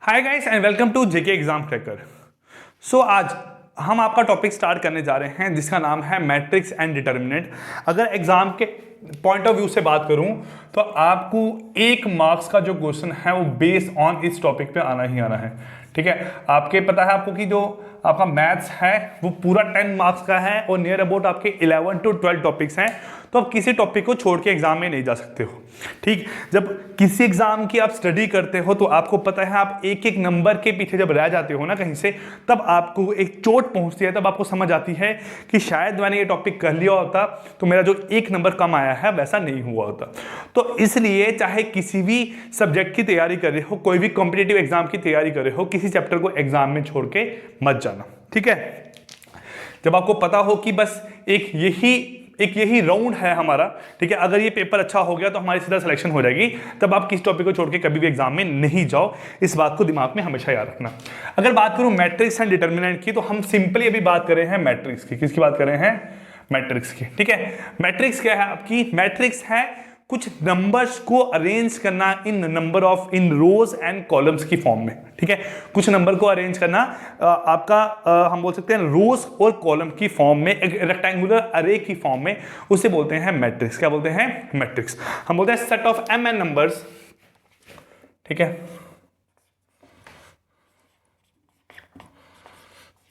Hi guys and welcome to JK exam cracker. So आज हम आपका टॉपिक स्टार्ट करने जा रहे हैं जिसका नाम है मैट्रिक्स एंड डिटर्मिनेंट। अगर एग्जाम के पॉइंट ऑफ व्यू से बात करूं तो आपको 1 मार्क्स का जो क्वेश्चन है वो बेस्ड ऑन इस टॉपिक पे आना ही आना है। ठीक है, आपके पता है आपको कि जो आपका मैथ्स है वो पूरा 10 मार्क्स का है और नियर अबाउट आपके 11 to 12 टॉपिक्स हैं, तो आप किसी टॉपिक को छोड़ के एग्जाम में नहीं जा सकते हो। ठीक, जब किसी एग्जाम की आप स्टडी करते हो तो आपको पता है आप एक एक नंबर के पीछे जब रह जाते हो ना कहीं से, तब आपको एक चोट पहुंचती है, तब आपको समझ आती है कि शायद मैंने ये टॉपिक कर लिया होता तो मेरा जो 1 नंबर कम आया है वैसा नहीं हुआ होता। तो इसलिए चाहे किसी भी सब्जेक्ट की तैयारी कर रहे हो, कोई भी कॉम्पिटिटिव एग्जाम की तैयारी कर रहे हो, किसी चैप्टर को एग्जाम में छोड़ के मत जाना। ठीक है, जब आपको पता हो कि बस एक यही राउंड है हमारा, ठीक है, अगर ये पेपर अच्छा हो गया तो हमारी सीधा सिलेक्शन हो जाएगी, तब आप किस टॉपिक को छोड़ के कभी भी एग्जाम में नहीं जाओ। इस बात को दिमाग में हमेशा याद रखना। अगर बात करूं मैट्रिक्स एंड डिटर्मिनेंट की, तो हम सिंपली अभी बात कर रहे हैं मैट्रिक्स की। किसकी बात कर रहे हैं? मैट्रिक्स की। ठीक है, मैट्रिक्स क्या है आपकी? मैट्रिक्स है कुछ नंबर्स को अरेंज करना इन रोज एंड कॉलम्स की फॉर्म में। ठीक है, कुछ नंबर को अरेंज करना आपका हम बोल सकते हैं रोज और कॉलम की फॉर्म में, एक रेक्टेंगुलर अरे की फॉर्म में, उसे बोलते हैं मैट्रिक्स। क्या बोलते हैं? मैट्रिक्स। हम बोलते हैं set of m n numbers. ठीक है,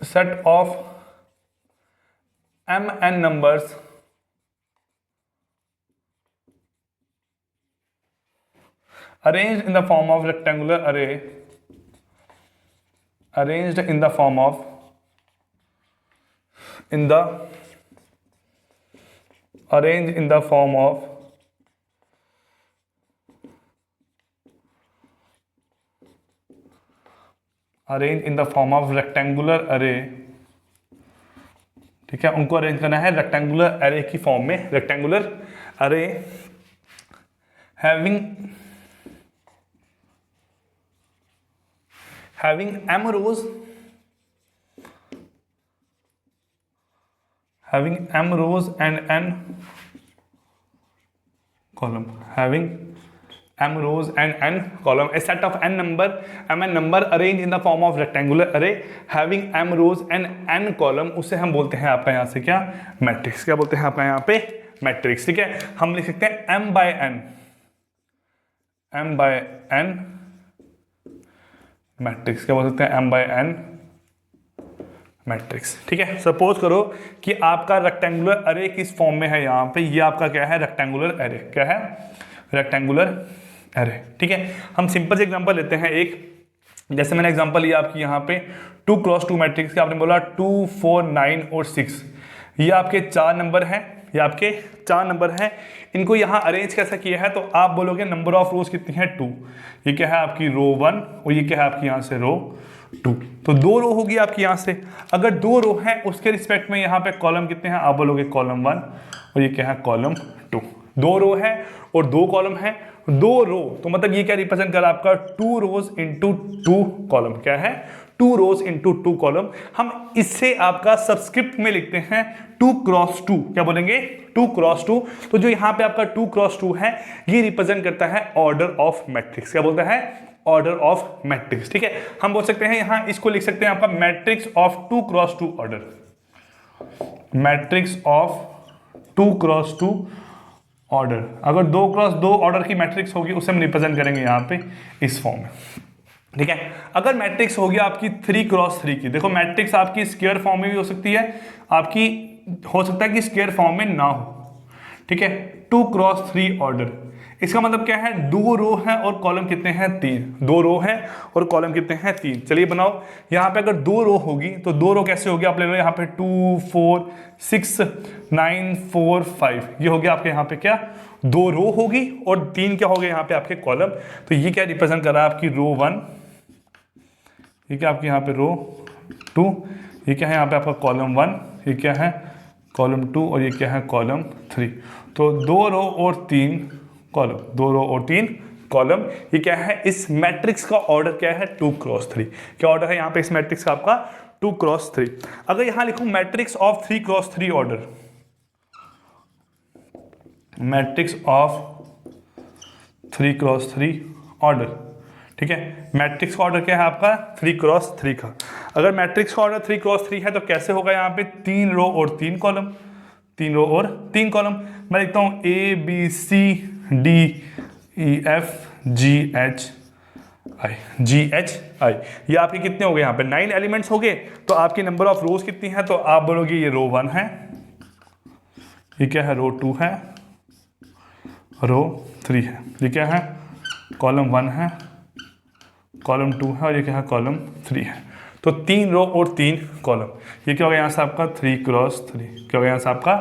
set of m n numbers arranged in the form of rectangular array, arranged in the form of arranged in the form of arranged in the form of rectangular array। ठीक है, उनको arrange करना है rectangular अरे की form में। Rectangular अरे having m rows and n column, having m rows and n column, a set of n number arranged in the form of rectangular array having m rows and n column, उसे हम बोलते हैं आपका यहाँ से क्या? Matrix. क्या बोलते हैं आपका यहाँ पे? मैट्रिक्स। ठीक है, हम लिख सकते हैं m by n मैट्रिक्स। क्या बोल सकते हैं? m by n matrix. ठीक है, सपोज करो कि आपका रेक्टेंगुलर अरे किस फॉर्म में है यहाँ पे, ये आपका क्या है? रेक्टेंगुलर अरे। क्या है? रेक्टेंगुलर अरे। ठीक है, हम सिंपल से एग्जांपल लेते हैं एक, जैसे मैंने एग्जांपल लिया आपकी यहाँ पे 2x2 मैट्रिक्स का। आपने बोला 2, 4, 9 और 6, ये आपके 4 नंबर हैं, ये आपके 4 नंबर हैं। इनको यहाँ अरेंज कैसा किया है? तो आप बोलोगे नंबर ऑफ रोज कितनी है? 2। ये क्या है आपकी? रो 1 और ये क्या है आपकी यहाँ से? रो 2। तो 2 रो होगी आपकी यहाँ से। अगर 2 रो है उसके रिस्पेक्ट में यहाँ पे कॉलम कितने हैं? आप बोलोगे कॉलम 1 और ये क्या है? कॉलम 2। 2 रो है और 2 कॉलम है। 2 रो तो मतलब ये क्या रिप्रेजेंट कर आपका? 2 रोज इंटू 2 कॉलम। क्या है? 2 रोज इंटू 2 कॉलम। हम इससे आपका सबस्क्रिप्ट में लिखते हैं 2x2। क्या बोलेंगे? 2x2। तो जो यहाँ पे आपका 2x2 है ये रिप्रेजेंट करता है ऑर्डर ऑफ मैट्रिक्स। क्या बोलता है? Order of matrix. ठीक है, हम बोल सकते हैं यहाँ इसको लिख सकते हैं आपका matrix of 2x2 order. Matrix of 2x2 order. अगर 2x2 ऑर्डर की मैट्रिक्स होगी उसे हम रिप्रेजेंट करेंगे यहाँ पे इस फॉर्म में। ठीक है, अगर मैट्रिक्स होगी आपकी 3x3 की, देखो मैट्रिक्स आपकी स्क्वायर फॉर्म में भी हो सकती है, आपकी हो सकता है कि स्क्वायर फॉर्म में ना हो। ठीक है, 2x3 ऑर्डर, इसका मतलब क्या है? 2 रो है और कॉलम कितने हैं? 3। 2 रो है और कॉलम कितने हैं? 3। चलिए बनाओ, यहाँ पे अगर 2 रो होगी तो 2 रो कैसे होगी? आप ले लो यहाँ पे 2, 4, 6, 9, 4, 5, ये हो गया आपके यहाँ पे क्या? 2 रो होगी और 3 क्या हो गए यहाँ पे आपके कॉलम। तो ये क्या रिप्रेजेंट कर रहा है? आपकी रो 1, ये क्या आपके यहाँ पे रो 2, ये क्या है यहाँ पे आपका कॉलम 1, ये क्या है? कॉलम 2 और ये क्या है? कॉलम 3। तो 2 रो और 3 कॉलम, 2 रो और 3 कॉलम। ये क्या है? इस मैट्रिक्स का ऑर्डर क्या है? 2x3। क्या ऑर्डर है यहाँ पे इस मैट्रिक्स का? आपका 2x3। अगर यहाँ लिखूं matrix of 3x3 order, matrix of 3x3 order, ठीक है, मैट्रिक्स का ऑर्डर क्या है आपका 3x3 का। अगर मैट्रिक्स का ऑर्डर 3x3 है तो कैसे होगा यहाँ पे 3 रो और 3 कॉलम, 3 रो और 3 कॉलम। मैं लिखता हूँ ABCDEFGHI। ये आपके कितने हो गए यहाँ पे 9 एलिमेंट्स हो गए। तो आपकी नंबर ऑफ रोज कितनी है, तो आप बोलोगे ये रो 1 है, ये क्या है रो 2 है, रो 3 है, ये क्या है कॉलम 1 है, कॉलम 2 है और ये क्या है कॉलम 3 है। तो 3 रो और 3 कॉलम। ये क्या होगा यहाँ से आपका 3x3, क्या होगा यहाँ से आपका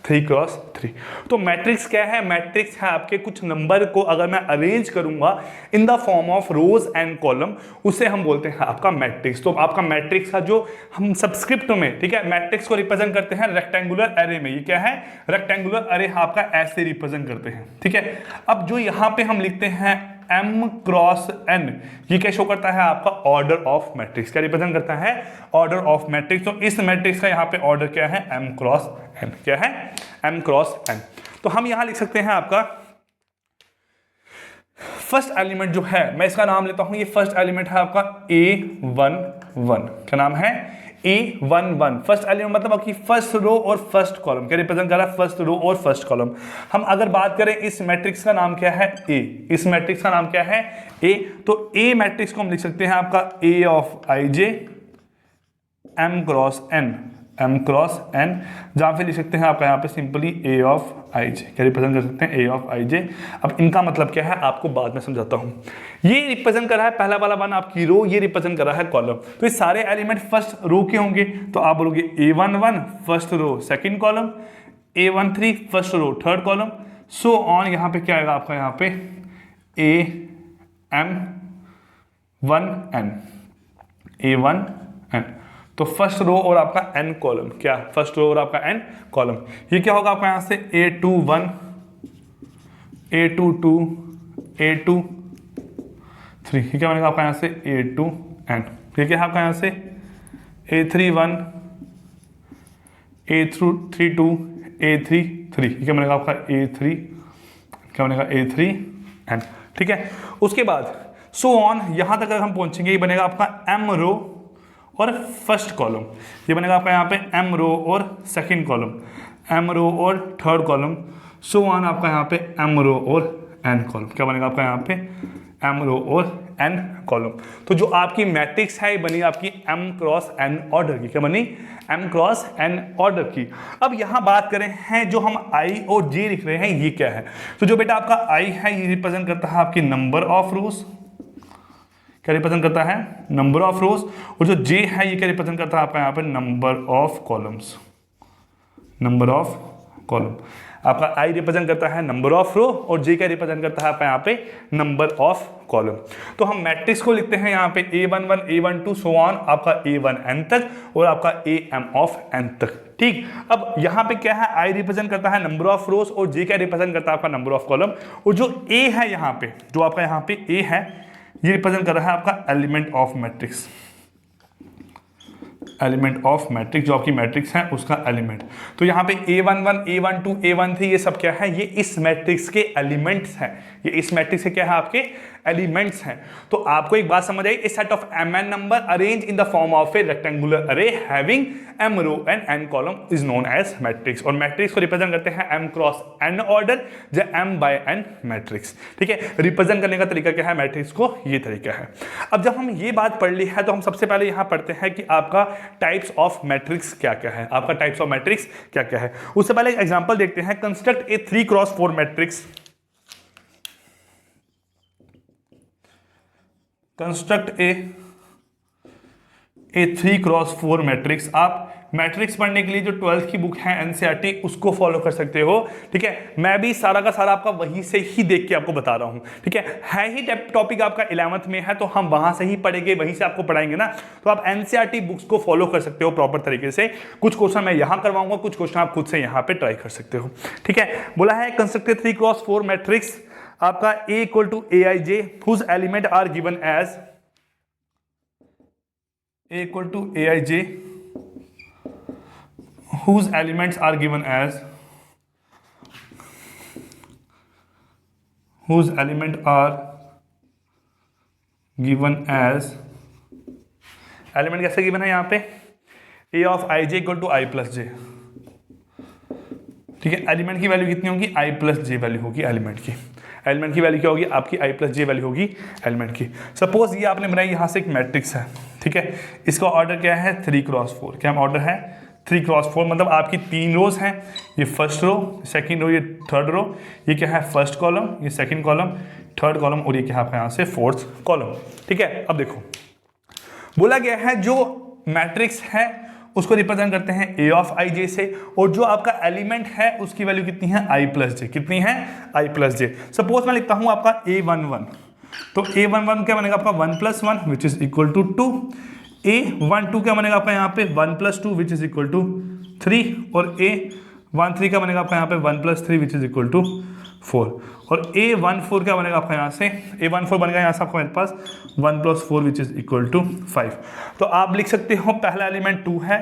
3x3। तो मैट्रिक्स क्या है, मैट्रिक्स है आपके कुछ नंबर को अगर मैं अरेंज करूंगा इन the form of rose and column, उसे हम बोलते हैं आपका मैट्रिक्स। तो आपका मैट्रिक्स का जो हम सबस्क्रिप्ट में, ठीक है, मैट्रिक्स को रिप्रेजेंट करते हैं रेक्टेंगुलर एरे में। ये क्या है रेक्टेंगुलर एरे आपका ऐसे रिप्रेजेंट करते हैं, ठीक है। अब जो यहाँ पे हम लिखते हैं m×n, ये क्या शो करता है आपका ऑर्डर ऑफ मैट्रिक्स, क्या रिप्रेजेंट करता है ऑर्डर ऑफ मैट्रिक्स। तो इस मैट्रिक्स का यहाँ पे ऑर्डर क्या है m×n, क्या है m×n। तो हम यहां लिख सकते हैं आपका फर्स्ट एलिमेंट जो है, मैं इसका नाम लेता हूं, ये फर्स्ट एलिमेंट है आपका A11, क्या नाम है A11। फर्स्ट एलिमेंट मतलब आपकी फर्स्ट रो और फर्स्ट कॉलम, क्या रिप्रेजेंट कर रहा है फर्स्ट रो और फर्स्ट कॉलम। हम अगर बात करें इस मैट्रिक्स का नाम क्या है A, इस मैट्रिक्स का नाम क्या है A। तो A मैट्रिक्स को हम लिख सकते हैं आपका A of ij m×n, m×n, जहां पे लिख सकते हैं आपका यहाँ पे सिंपली A ऑफ ij, क्या रिप्रेजेंट कर सकते हैं A ऑफ ij। अब इनका मतलब क्या है आपको बाद में समझाता हूं। ये रिप्रेजेंट कर रहा है पहला वाला वन आपकी रो, ये रिप्रेजेंट कर रहा है कॉलम। तो ये सारे एलिमेंट फर्स्ट रो के होंगे, तो आप बोलोगे A11 first row second column, A13 first row third column, so on. यहाँ पे क्या आएगा आपका यहाँ पे AM1n, A1n। तो फर्स्ट रो और आपका n कॉलम, क्या फर्स्ट रो और आपका n कॉलम। ये क्या होगा आपका यहां से A21, A22, A23, ये क्या बनेगा आपका यहां से A2n। ये क्या है आपका यहां से A31, A32, A33, ये क्या बनेगा आपका A3, क्या बनेगा A3n, ठीक है। उसके बाद सो ऑन, यहां तक अगर हम पहुंचेंगे ये बनेगा आपका m रो और फर्स्ट कॉलम, ये बनेगा आपका यहाँ पे m रो और सेकंड कॉलम, m रो और थर्ड कॉलम, सो ऑन आपका यहाँ पे m रो और n कॉलम, क्या बनेगा आपका यहाँ पे m रो और n कॉलम। तो जो आपकी मैट्रिक्स है ये बनी आपकी m×n ऑर्डर की, क्या बनी m×n ऑर्डर की। अब यहाँ बात करें हैं जो हम i और j लिख रहे हैं, ये क्या है। तो जो बेटा आपका i है ये रिप्रेजेंट करता है आपकी नंबर ऑफ रोज, क्या रिप्रेजेंट करता है नंबर ऑफ रोज, और जो j है ये क्या रिप्रेजेंट करता है आपका यहाँ पे number of columns, number of column. आपका i रिप्रेजेंट करता है नंबर ऑफ रो और j क्या रिप्रेजेंट करता है आपका यहाँ पे नंबर ऑफ कॉलम। तो हम मैट्रिक्स को लिखते हैं यहाँ पे A11, A12 सो ऑन आपका A1n तक और आपका AM ऑफ n तक, ठीक। अब यहाँ पे क्या है i रिप्रेजेंट करता है नंबर ऑफ रोज और j क्या रिप्रेजेंट करता है आपका नंबर ऑफ कॉलम। और जो a है यहाँ पे, जो आपका यहाँ पे a है ये रिप्रेजेंट कर रहा है आपका element of matrix, element of matrix, जो आपकी मैट्रिक्स है उसका एलिमेंट। तो यहाँ पे A11, A12, A13 ये सब क्या है, ये इस मैट्रिक्स के एलिमेंट्स हैं, ये इस मैट्रिक्स के क्या है आपके एलिमेंट्स हैं। तो आपको एक बात समझ आई, a set of mn number arrange in the form of a rectangular array having m row and n column is known as matrix. और मैट्रिक्स को रिप्रेजेंट करते हैं m×n ऑर्डर या m/n मैट्रिक्स, ठीक है। रिप्रेजेंट करने का तरीका क्या है मैट्रिक्स को, ये तरीका है। अब जब हम ये बात पढ़ ली है तो हम सबसे पहले यहाँ पढ़ते हैं कि आपका टाइप्स ऑफ मैट्रिक्स क्या क्या है, आपका टाइप्स ऑफ मैट्रिक्स क्या क्या है। उससे पहले एक एग्जांपल देखते हैं, कंस्ट्रक्ट ए 3x4 मैट्रिक्स, कंस्ट्रक्ट ए 3x4 मैट्रिक्स। आप मैट्रिक्स पढ़ने के लिए जो 12th की बुक है एनसीईआरटी उसको फॉलो कर सकते हो, ठीक है। मैं भी सारा का सारा आपका वहीं से ही देख के आपको बता रहा हूं, ठीक है ही टॉपिक आपका 11th में है तो हम वहां से ही पढ़ेंगे, वहीं से आपको पढ़ाएंगे ना। तो आप एनसीईआरटी बुक्स को फॉलो कर सकते हो प्रॉपर तरीके से। कुछ क्वेश्चन मैं यहां करवाऊंगा, कुछ क्वेश्चन आप खुद से यहां पे ट्राई कर सकते हो, ठीक है। बोला है कंस्ट्रक्ट 3x4 मैट्रिक्स आपका A = Aij whose element are given as A = Aij whose elements are given as whose element are given as, element कैसे गिवन है यहाँ पे, A of I J equal to I plus J. ठीक है, element की value कितनी होगी, I plus J value होगी एलिमेंट की। एलिमेंट की वैल्यू क्या होगी आपकी, आई प्लस जे वैल्यू होगी एलिमेंट की। सपोज ये आपने बनाई, यहाँ से एक मैट्रिक्स है, ठीक है, इसका ऑर्डर क्या है 3x4, क्या ऑर्डर है 3x4, मतलब आपकी 3 रोज हैं, ये फर्स्ट रो, सेकंड रो, ये थर्ड रो, ये क्या है फर्स्ट कॉलम, ये सेकंड कॉलम, थर्ड कॉलम, और ये क्या है आपका यहाँ से फोर्थ कॉलम। ठीक है, अब देखो बोला गया है जो मैट्रिक्स है उसको रिप्रेजेंट करते हैं ए ऑफ आई जे से, और जो आपका एलिमेंट है उसकी वैल्यू कितनी है आई प्लस जे, कितनी है आई प्लस जे। सपोज मैं लिखता हूं आपका A11, तो A11 क्या बनेगा आपका 1 + 1 which is equal to 2, A12 क्या बनेगा आपका यहाँ पे 1 + 2 विच इज इक्वल टू 3, और A13 क्या बनेगा आपका यहाँ पे 1 + 3 विच इज इक्वल टू 4, और A14 क्या बनेगा आपका यहाँ से, A14 बनेगा यहाँ से आपका मेरे पास 1 + 4 विच इज इक्वल टू 5। तो आप लिख सकते हो पहला एलिमेंट 2 है,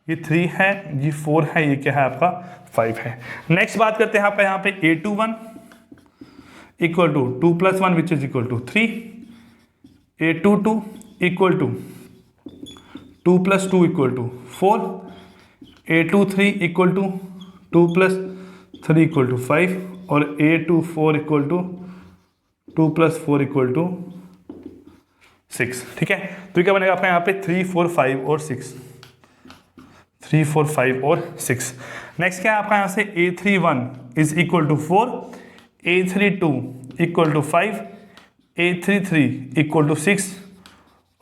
ये 3 है, ये 4 है, ये क्या है आपका 5 है। नेक्स्ट बात करते हैं आपका यहाँ पे A21 equal to 2 + 1 which is equal to 3, A22 equal to 2 + 2 equal to 4, A23 equal to 2 + 3 equal to 5, और A24 equal to 2 + 4 equal to 6। ठीक है, तो क्या बनेगा आपका यहाँ पे 3, 4, 5 और 6, 3, 4, 5 और 6। नेक्स्ट क्या है आपका यहाँ से A31 is equal to 4, A32 equal to 5, A33 equal to 6,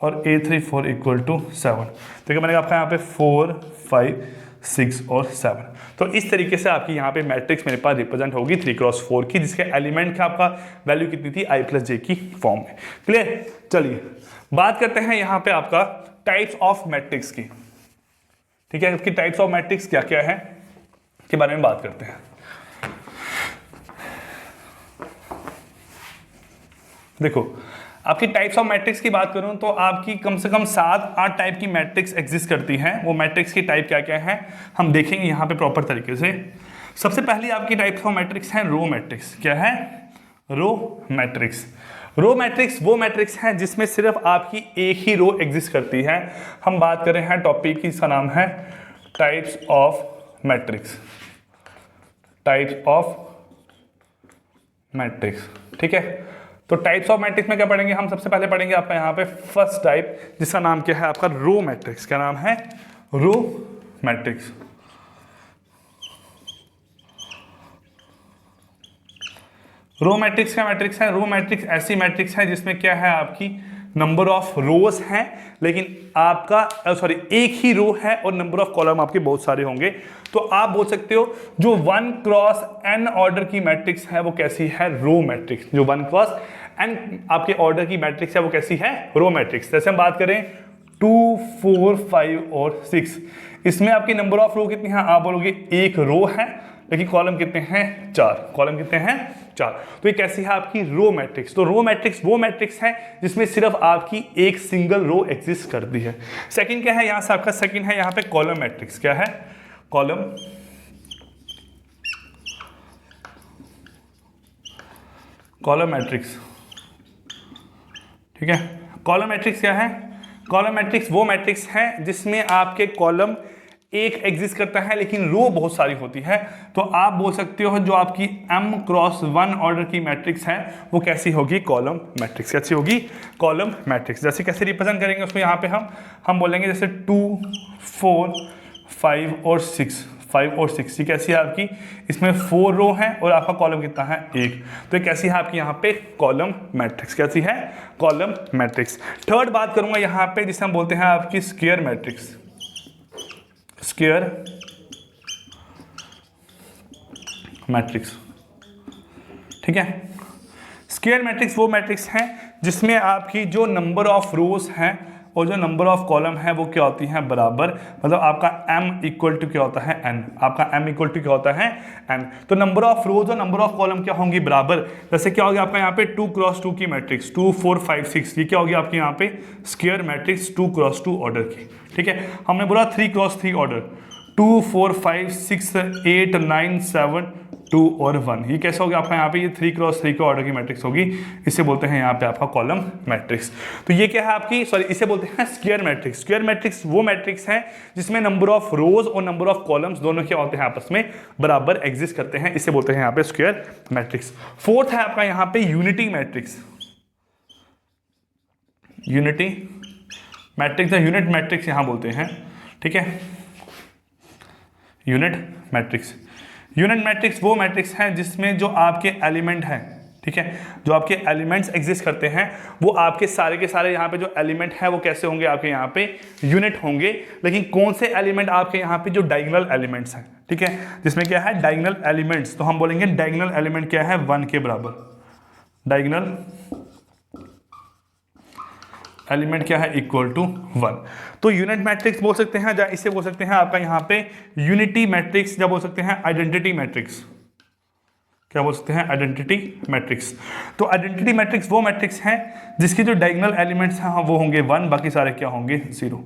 और A34 इक्वल टू 7। तो क्या बनेगा आपका यहाँ पे 4, 5, 6 और 7। तो इस तरीके से आपकी यहाँ पे मैट्रिक्स मेरे पास रिप्रेजेंट होगी 3x4 की, जिसके एलिमेंट का आपका वैल्यू कितनी थी आई प्लस जे की फॉर्म में। क्लियर, चलिए बात करते हैं यहाँ पे आपका टाइप्स ऑफ मैट्रिक्स की। ठीक है, इसकी टाइप्स ऑफ मैट्रिक्स क्या क्या है के बारे में बात करते हैं। देखो आपकी टाइप्स ऑफ मैट्रिक्स की बात करूं तो आपकी कम से कम 7-8 टाइप की मैट्रिक्स एग्जिस्ट करती हैं। वो मैट्रिक्स की टाइप क्या क्या है हम देखेंगे यहाँ पे प्रॉपर तरीके से। सबसे पहली आपकी टाइप्स ऑफ मैट्रिक्स है रो मैट्रिक्स। क्या है, रो मैट्रिक्स। रो मैट्रिक्स वो मैट्रिक्स है जिसमें सिर्फ आपकी एक ही रो एग्जिस्ट करती है। हम बात कर रहे हैं टॉपिक की, इसका नाम है types of matrix, types of matrix. ठीक है, तो टाइप्स ऑफ मैट्रिक्स में क्या पढ़ेंगे हम, सबसे पहले पढ़ेंगे आपका यहाँ पे फर्स्ट टाइप जिसका नाम क्या है आपका रो मैट्रिक्स। क्या नाम है, रो मैट्रिक्स। रो मैट्रिक्स क्या मैट्रिक्स है, रो मैट्रिक्स ऐसी मैट्रिक्स है जिसमें क्या है आपकी नंबर ऑफ रोज हैं लेकिन आपका सॉरी एक ही रो है और नंबर ऑफ कॉलम आपके बहुत सारे होंगे। तो आप बोल सकते हो जो 1 × n ऑर्डर की मैट्रिक्स है वो कैसी है, रो मैट्रिक्स। जो 1 × n आपके ऑर्डर की मैट्रिक्स है वो कैसी है, रो मैट्रिक्स। जैसे हम बात करें 2, 4, 5 और 6, इसमें आपकी नंबर ऑफ रो कितनी है, आप बोलोगे एक रो है लेकिन कॉलम कितने हैं, 4। कॉलम कितने हैं, 4। तो ये कैसी है आपकी रो मैट्रिक्स। तो रो मैट्रिक्स वो मैट्रिक्स है जिसमें सिर्फ आपकी एक सिंगल रो एग्जिस्ट करती है। सेकंड क्या है, यहां से आपका सेकंड है यहाँ पे कॉलम मैट्रिक्स। क्या है, कॉलम कॉलम मैट्रिक्स। ठीक है, कॉलम मैट्रिक्स क्या है, कॉलम मैट्रिक्स वो मैट्रिक्स है जिसमें आपके कॉलम एक एग्जिस्ट करता है लेकिन रो बहुत सारी होती है। तो आप बोल सकते हो जो आपकी m × 1 ऑर्डर की मैट्रिक्स है वो कैसी होगी, कॉलम मैट्रिक्स। कैसी होगी, कॉलम मैट्रिक्स। जैसे कैसे रिप्रेजेंट करेंगे उसको, यहाँ पे हम बोलेंगे जैसे 2, 4, 5 और 6, 5 और 6 ये कैसी है आपकी, इसमें 4 रो है और आपका कॉलम कितना है, 1। तो ये कैसी है आपकी यहाँ पे कॉलम मैट्रिक्स। कैसी है, कॉलम मैट्रिक्स। थर्ड बात करूंगा यहाँ पे जिसे हम बोलते हैं आपकी स्क्वायर मैट्रिक्स। Square matrix. ठीक है, स्क्वायर मैट्रिक्स वो मैट्रिक्स है जिसमें आपकी जो नंबर ऑफ रोज हैं और जो नंबर ऑफ कॉलम है वो क्या होती हैं, बराबर। मतलब आपका m इक्वल टू क्या होता है, n। आपका m इक्वल टू क्या होता है, n। तो नंबर ऑफ रोज और नंबर ऑफ कॉलम क्या होंगी, बराबर। जैसे क्या होगी आपका यहाँ पे 2 × 2 की मैट्रिक्स, 2, 4, 5, 6 ये क्या होगी आपकी यहाँ पे स्क्वायर मैट्रिक्स 2 × 2 ऑर्डर की। ठीक है, हमने बोला 3 × 3 ऑर्डर, 2 4 5 6 8 9 7 2 और 1। ये कैसा हो गया आपका यहाँ पे, ये 3x3 के ऑर्डर की मैट्रिक्स होगी। इसे बोलते हैं यहाँ पे आपका कॉलम मैट्रिक्स। तो ये क्या है आपकी, सॉरी, इसे बोलते हैं स्क्वायर मैट्रिक्स। स्क्वायर मैट्रिक्स वो मैट्रिक्स है जिसमें नंबर ऑफ रोज और नंबर ऑफ कॉलम्स दोनों क्या होते हैं, आपस में बराबर एग्जिस्ट करते हैं। इसे बोलते हैं यहाँ पे स्क्वायर मैट्रिक्स। फोर्थ है आपका यहाँ पे यूनिटी मैट्रिक्स। यूनिटी मैट्रिक्स या यूनिट मैट्रिक्स यहाँ बोलते हैं, ठीक है, यूनिट मैट्रिक्स। यूनिट मैट्रिक्स वो मैट्रिक्स है जिसमें जो आपके एलिमेंट हैं, ठीक है, जो आपके एलिमेंट्स एग्जिस्ट करते हैं, वो आपके सारे के सारे यहाँ पे जो एलिमेंट है वो कैसे होंगे, आपके यहाँ पे यूनिट होंगे। लेकिन कौन से एलिमेंट, आपके यहाँ पे जो डायगोनल एलिमेंट्स हैं, ठीक है, जिसमें क्या है डायगोनल एलिमेंट्स, तो हम बोलेंगे डायगोनल एलिमेंट क्या है, 1 के बराबर। डायगोनल एलिमेंट क्या है, इक्वल टू 1। तो यूनिट मैट्रिक्स बोल सकते हैं, या इसे बोल सकते हैं आपका यहाँ पे यूनिटी मैट्रिक्स, या बोल सकते हैं आइडेंटिटी मैट्रिक्स। क्या बोल सकते हैं, आइडेंटिटी मैट्रिक्स। तो आइडेंटिटी मैट्रिक्स वो मैट्रिक्स हैं जिसके जो डायगोनल एलिमेंट्स हैं वो होंगे 1, बाकी सारे क्या होंगे 0।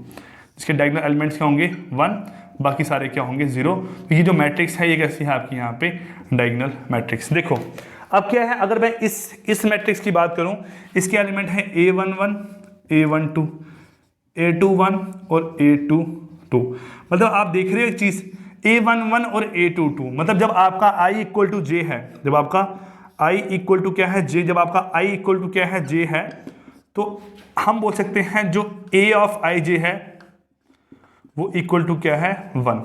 जिसके डायगोनल एलिमेंट्स क्या होंगे 1, बाकी सारे क्या होंगे 0। तो ये जो मैट्रिक्स है ये कैसी है आपकी यहाँ पे डायगोनल मैट्रिक्स। देखो अब क्या है, अगर मैं इस मैट्रिक्स की बात करूँ, इसके एलिमेंट है A11, A12, A21 और A22। मतलब आप देख रहे हो एक चीज, A11 और A22, मतलब जब आपका I इक्वल टू J है, जब आपका I इक्वल टू क्या है J, जब आपका I इक्वल टू क्या है J है, तो हम बोल सकते हैं जो A ऑफ I J है वो इक्वल टू क्या है 1।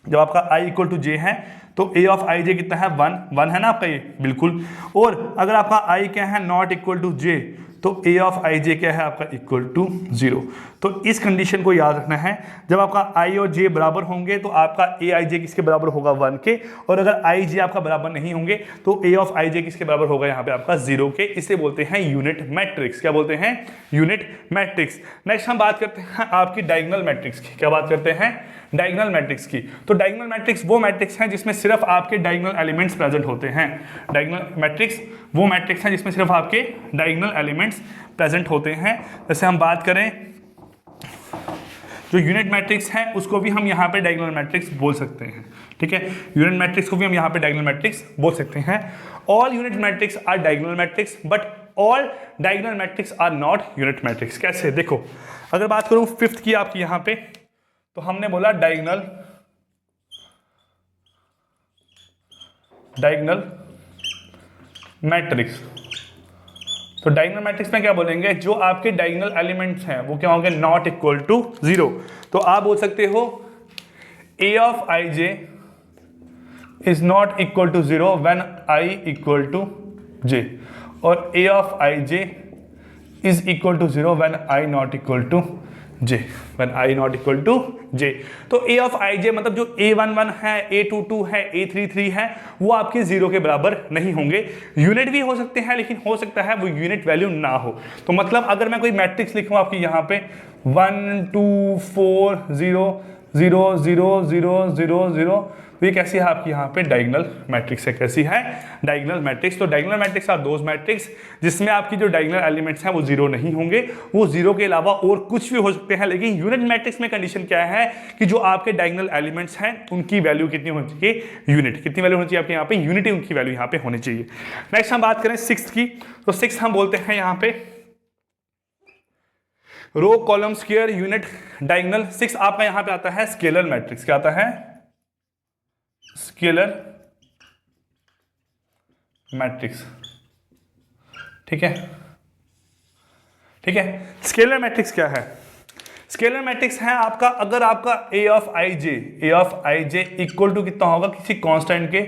जब आपका I इक्वल टू J है तो A ऑफ I J कितना है 1 है ना आपका ये, बिल्कुल। और अगर आपका I क्या है नॉट इक्वल टू J, तो A ऑफ I J क्या है आपका इक्वल टू 0। तो इस कंडीशन को याद रखना है, जब आपका I और J बराबर होंगे तो आपका A I J किसके बराबर होगा 1 के, और अगर I J आपका बराबर नहीं होंगे तो A ऑफ I J किसके बराबर होगा यहाँ पे आपका 0 के। इसे बोलते हैं यूनिट मैट्रिक्स। क्या बोलते हैं, यूनिट मैट्रिक्स। नेक्स्ट हम बात करते हैं आपकी डायगोनल मैट्रिक्स की। क्या बात करते हैं, डायगोनल मैट्रिक्स की। तो डायगोनल मैट्रिक्स वो मैट्रिक्स हैं जिसमें सिर्फ आपके डायगोनल एलिमेंट्स प्रेजेंट होते हैं। डायगोनल मैट्रिक्स वो मैट्रिक्स हैं जिसमें सिर्फ आपके डायगोनल एलिमेंट्स प्रेजेंट होते हैं। जैसे हम बात करें, जो यूनिट मैट्रिक्स है उसको भी हम यहाँ पे डायगोनल मैट्रिक्स बोल सकते हैं, ठीक है। यूनिट मैट्रिक्स को भी हम यहाँ पे डायगोनल मैट्रिक्स बोल सकते हैं। All unit matrix are diagonal matrix, but all diagonal matrix are not unit matrix. कैसे, देखो अगर बात करूं फिफ्थ की आपकी यहाँ पे, तो हमने बोला डायगोनल मैट्रिक्स। तो डायगोनल मैट्रिक्स में क्या बोलेंगे, जो आपके डायगोनल एलिमेंट्स हैं वो क्या होंगे, नॉट इक्वल टू 0। तो आप बोल सकते हो A of I J is not equal to 0 when I equal to J, और A of I J is equal to 0 when I not equal to J, when I not equal to J। तो A of I J मतलब जो A11 है, A22 है, A33 है, वो आपके 0 के बराबर नहीं होंगे। यूनिट भी हो सकते हैं, लेकिन हो सकता है वो यूनिट वैल्यू ना हो। तो मतलब अगर मैं कोई मैट्रिक्स लिखूं आपकी यहाँ पे 1 2 4 0 0 0 0 0 0, तो ये कैसी है आपकी यहाँ पे डायगोनल मैट्रिक्स है। कैसी है, डायगोनल मैट्रिक्स। तो diagonal matrix are those matrix जिसमें आपकी जो डायगोनल एलिमेंट्स हैं वो 0 नहीं होंगे, वो 0 के अलावा और कुछ भी हो सकते हैं। लेकिन यूनिट मैट्रिक्स में कंडीशन क्या है कि जो आपके डायगोनल एलिमेंट्स हैं उनकी वैल्यू कितनी होनी चाहिए, यूनिट। कितनी वैल्यू होनी चाहिए आपके यहाँ पे, यूनिटी उनकी वैल्यू यहाँ पे होनी चाहिए। नेक्स्ट हम बात करें सिक्स्थ की, तो सिक्स्थ हम बोलते हैं यहाँ पे row column square unit diagonal. 6 आपका यहाँ पे आता है स्केलर मैट्रिक्स। क्या आता है, स्केलर मैट्रिक्स, ठीक है, ठीक है। स्केलर मैट्रिक्स क्या है, स्केलर मैट्रिक्स है आपका, अगर आपका A of I J equal to कितना होगा, किसी कांस्टेंट के,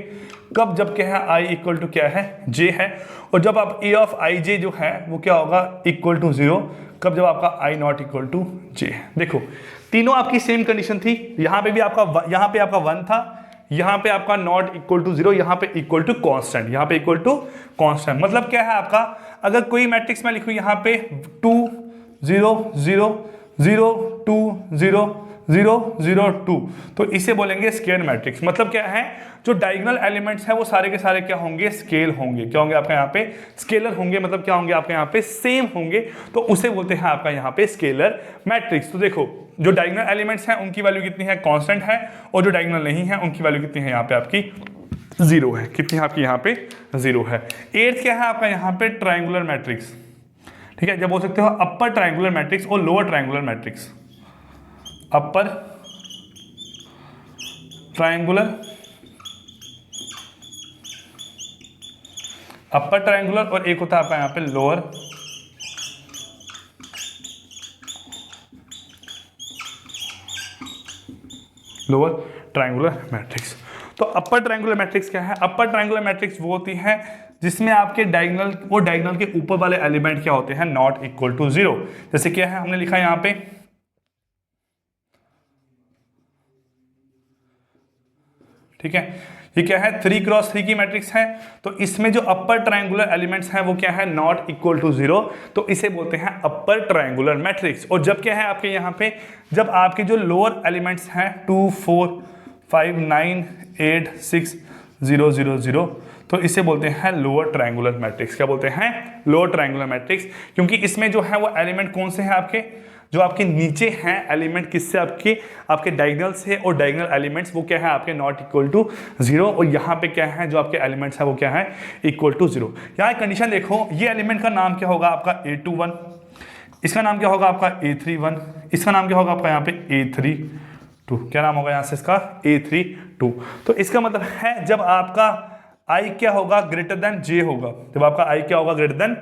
कब, जब क्या है I इक्वल टू क्या है J है, और जब आप A ऑफ I J जो है वो क्या होगा इक्वल टू 0, कब, जब आपका I not equal to J है। देखो तीनों आपकी सेम कंडीशन थी, यहाँ पे भी आपका, यहाँ पे आपका 1 था, यहाँ पे आपका नॉट इक्वल टू 0, यहाँ पे इक्वल टू कांस्टेंट, यहाँ पे इक्वल टू कांस्टेंट। मतलब क्या है आपका, अगर कोई मैट्रिक्स मैं लिखूं यहाँ पे 2 0 0 0 2 0 0 0 2, तो इसे बोलेंगे स्केल मैट्रिक्स। मतलब क्या है, जो डायगोनल एलिमेंट्स हैं वो सारे के सारे क्या होंगे, स्केल होंगे। क्या होंगे आपका यहाँ पे, स्केलर होंगे। मतलब क्या होंगे आपका यहाँ पे, सेम होंगे, तो उसे बोलते हैं आपका यहाँ पे स्केलर मैट्रिक्स। तो देखो जो डायगोनल एलिमेंट्स हैं उनकी वैल्यू कितनी है, कांस्टेंट है, और जो डायगोनल नहीं है उनकी वैल्यू कितनी है यहाँ पे आपकी 0 है। कितनी है आपकी यहाँ पे 0 है। 8th क्या है आपका यहाँ पे, ट्रायंगुलर मैट्रिक्स। ठीक है, जब बोल सकते हो अपर ट्रायंगुलर मैट्रिक्स और lower triangular matrix. Upper triangular और एक होता है आपका यहाँ पे लोअर ट्रायंगुलर मैट्रिक्स। तो अपर ट्रायंगुलर मैट्रिक्स क्या है, अपर ट्रायंगुलर मैट्रिक्स वो होती है जिसमें आपके डायगोनल के ऊपर वाले एलिमेंट क्या होते हैं, नॉट इक्वल टू 0। जैसे क्या है, हमने लिखा है यहाँ पे, ठीक है, ये क्या है 3 क्रॉस 3 की मैट्रिक्स है। तो इसमें जो अपर ट्रायंगुलर एलिमेंट्स हैं वो क्या है, नॉट इक्वल टू 0, तो इसे बोलते हैं अपर ट्रायंगुलर मैट्रिक्स। और जब क्या है आपके यहाँ पे, जब आपके जो लोअर एलिमेंट्स हैं 2 4 5 9 8 6 0 0 0, तो इसे बोलते हैं लोअर ट्रायंगुलर मैट्रिक्स। क्या बोलते हैं, लोअर ट्रायंगुलर मैट्रिक्स, क्योंकि इसमें जो है वो एलिमेंट कौन से हैं आपके, जो आपके नीचे हैं एलिमेंट, किससे, आपके डायगोनल से, और डायगोनल एलिमेंट्स वो क्या है आपके नॉट इक्वल टू 0, और यहाँ पे क्या है, जो आपके एलिमेंट्स है वो क्या है, इक्वल टू 0। यहाँ कंडीशन देखो, ये एलिमेंट का नाम क्या होगा आपका A21, इसका नाम क्या होगा आपका A31, इसका नाम क्या होगा आपका यहाँ पे A32, क्या नाम होगा यहाँ से इसका, A32। तो इसका मतलब है जब आपका i क्या होगा, ग्रेटर देन j होगा, जब आपका i क्या होगा, ग्रेटर देन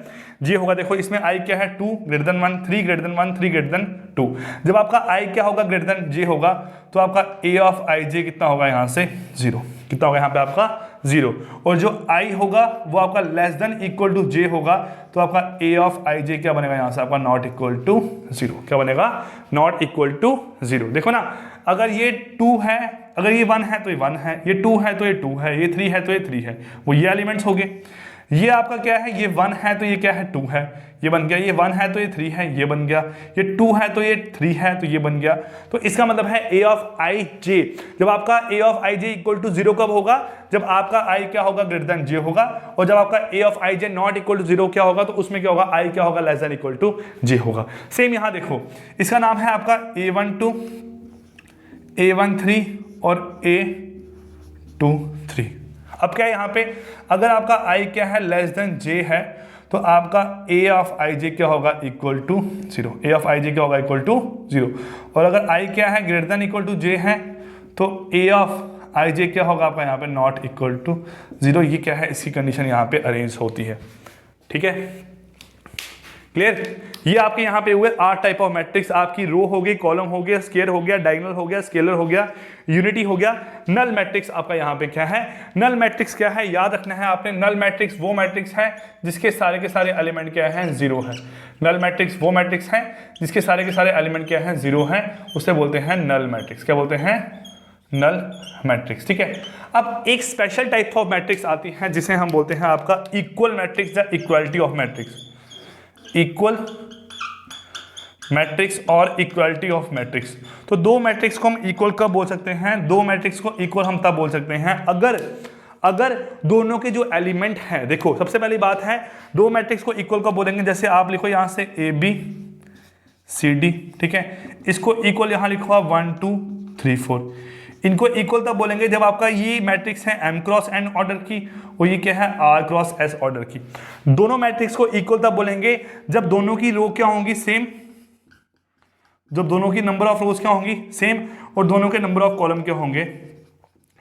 j होगा। देखो इसमें i क्या है, 2 greater than 1, 3 greater than 1, 3 greater than 2। जब आपका i क्या होगा, ग्रेटर देन j होगा, तो आपका a ऑफ ij कितना होगा यहाँ से 0, कितना होगा यहाँ पे आपका 0। और जो i होगा वो आपका less than equal to j होगा, तो आपका a ऑफ ij क्या बनेगा यहाँ से आपका नॉट इक्वल टू 0, क्या बनेगा, नॉट इक्वल टू 0। देखो ना, अगर ये 2 है, अगर ये 1 है तो ये 1 है, ये 2 है तो ये 2 है, ये 3 है तो ये 3 है, वो ये एलिमेंट्स हो गए। ये आपका क्या है, ये 1 है तो ये क्या है, 2 है, ये बन गया। ये 1 है तो ये 3 है, ये बन गया। ये 2 है तो ये 3 है, तो ये बन गया। तो इसका मतलब है a ऑफ i j, जब आपका a of i j equal to 0 कब होगा, जब आपका i क्या होगा, ग्रेटर देन j होगा। और जब आपका a of i j not equal to 0 क्या होगा, तो उसमें क्या होगा, i क्या होगा, less than equal to j होगा। सेम यहाँ देखो, इसका नाम है आपका A12, A13 और A23। अब क्या है यहाँ पे, अगर आपका i क्या है, लेस देन j है, तो आपका a ऑफ i j क्या होगा, equal to 0, a of i j क्या होगा, इक्वल टू 0। और अगर i क्या है, greater than equal to j है, तो a ऑफ i j क्या होगा आपका यहाँ पे नॉट इक्वल टू 0। ये क्या है, इसकी कंडीशन यहाँ पे अरेंज होती है। ठीक है, क्लियर। ये आपके यहाँ पे हुए 8 टाइप ऑफ मैट्रिक्स। आपकी रो हो गई, कॉलम हो गया, स्क्वायर हो गया, डायगोनल हो गया, स्केलर हो गया, यूनिटी हो गया। नल मैट्रिक्स आपका यहाँ पे क्या है, नल मैट्रिक्स क्या है, याद रखना है आपने, नल मैट्रिक्स वो मैट्रिक्स है जिसके सारे के सारे एलिमेंट क्या है, 0 है। नल मैट्रिक्स वो मैट्रिक्स है जिसके सारे के सारे एलिमेंट क्या है, 0 है, उसे बोलते हैं नल मैट्रिक्स। क्या बोलते हैं, नल मैट्रिक्स। ठीक है, अब एक स्पेशल टाइप ऑफ मैट्रिक्स आती है जिसे हम बोलते हैं आपका इक्वल मैट्रिक्स या equality of matrix. Equal matrix और इक्वालिटी ऑफ मैट्रिक्स। तो दो मैट्रिक्स को हम इक्वल कब बोल सकते हैं, दो मैट्रिक्स को इक्वल हम तब बोल सकते हैं अगर दोनों के जो एलिमेंट हैं, देखो सबसे पहली बात है दो मैट्रिक्स को इक्वल कब बोलेंगे, जैसे आप लिखो यहां से AB CD, ठीक है, इसको इक्वल यहां लिखो आप 1 2 3 4। इनको इक्वल तब बोलेंगे जब आपका ये मैट्रिक्स है m क्रॉस n ऑर्डर की और ये क्या है r क्रॉस s ऑर्डर की। दोनों मैट्रिक्स को इक्वल तब बोलेंगे जब दोनों की रो क्या होंगी, सेम, जब दोनों की नंबर ऑफ रोज क्या होंगी, सेम, और दोनों के नंबर ऑफ कॉलम क्या होंगे,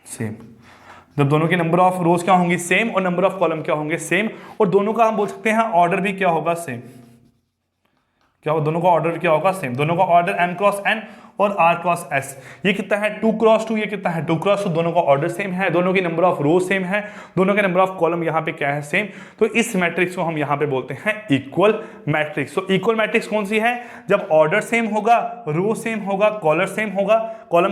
सेम। जब दोनों की नंबर ऑफ रोज क्या होंगी, सेम, और नंबर ऑफ कॉलम क्या होंगे, सेम, और दोनों का हम बोल सकते हैं ऑर्डर भी क्या होगा, सेम। क्या हो, दोनों का ऑर्डर क्या होगा, सेम। दोनों का ऑर्डर m क्रॉस n और r क्रॉस s। ये कितना है 2 क्रॉस 2, ये कितना है 2 क्रॉस 2। दोनों का ऑर्डर सेम है, दोनों की नंबर ऑफ रो सेम है, दोनों के नंबर ऑफ कॉलम यहाँ पे क्या है, सेम। तो इस मैट्रिक्स को हम यहाँ पे बोलते हैं इक्वल मैट्रिक्स। तो इक्वल मैट्रिक्स कौन सी है, जब ऑर्डर सेम होगा, रो सेम होगा, कॉलम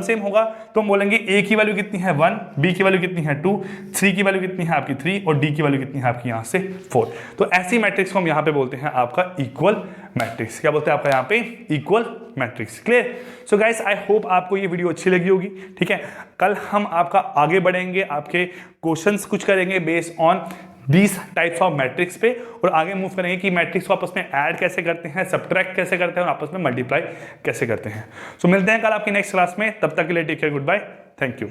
सेम होगा, तो हम बोलेंगे a की वैल्यू कितनी है 1, b की वैल्यू कितनी है 2, c की वैल्यू कितनी है आपकी 3 और d की वैल्यू कितनी है आपकी यहाँ से 4। तो ऐसी मैट्रिक्स को हम यहाँ पे बोलते हैं आपका इक्वल मैट्रिक्स, क्या बोलते हैं आपका यहाँ पे, equal matrix. Clear? So guys I hope आपको ये वीडियो अच्छी लगी होगी। ठीक है, कल हम आपका आगे बढ़ेंगे, आपके क्वेश्चंस कुछ करेंगे based on these types of matrix पे, और आगे मूव करेंगे कि मैट्रिक्स को आपस में ऐड कैसे करते हैं, सब्ट्रैक्ट कैसे करते हैं और आपस में मल्टीप्लाई कैसे करते हैं। सो मिलते हैं कल आपकी नेक्स्ट क्लास में, तब तक के लिए take care, goodbye, thank you.